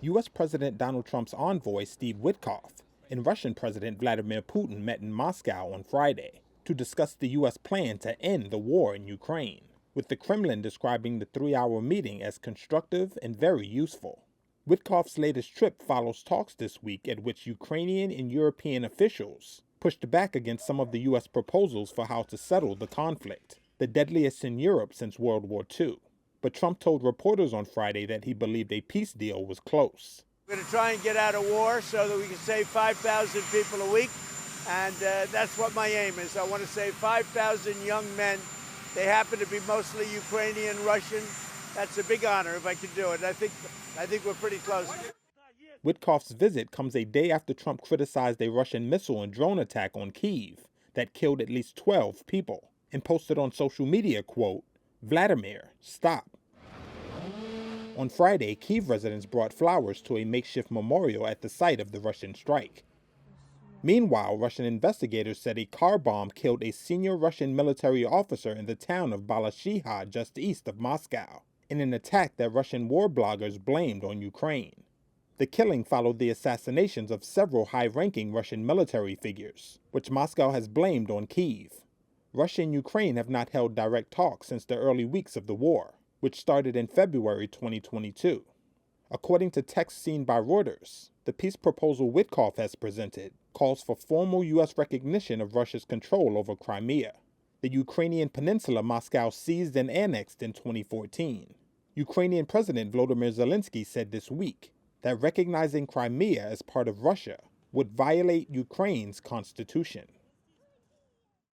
U.S. President Donald Trump's envoy, Steve Witkoff, and Russian President Vladimir Putin met in Moscow on Friday to discuss the U.S. plan to end the war in Ukraine, with the Kremlin describing the three-hour meeting as constructive and very useful. Witkoff's latest trip follows talks this week at which Ukrainian and European officials pushed back against some of the U.S. proposals for how to settle the conflict, the deadliest in Europe since World War II. But Trump told reporters on Friday that he believed a peace deal was close. We're going to try and get out of war so that we can save 5,000 people a week, and that's what my aim is. I want to save 5,000 young men. They happen to be mostly Ukrainian, Russian. That's a big honor if I can do it. I think we're pretty close. Witkoff's visit comes a day after Trump criticized a Russian missile and drone attack on Kyiv that killed at least 12 people and posted on social media, quote, "Vladimir, stop." On Friday, Kyiv residents brought flowers to a makeshift memorial at the site of the Russian strike. Meanwhile, Russian investigators said a car bomb killed a senior Russian military officer in the town of Balashiha just east of Moscow, in an attack that Russian war bloggers blamed on Ukraine. The killing followed the assassinations of several high-ranking Russian military figures, which Moscow has blamed on Kyiv. Russia and Ukraine have not held direct talks since the early weeks of the war, which started in February 2022. According to text seen by Reuters, the peace proposal Witkoff has presented calls for formal U.S. recognition of Russia's control over Crimea, the Ukrainian peninsula Moscow seized and annexed in 2014. Ukrainian President Volodymyr Zelensky said this week that recognizing Crimea as part of Russia would violate Ukraine's constitution.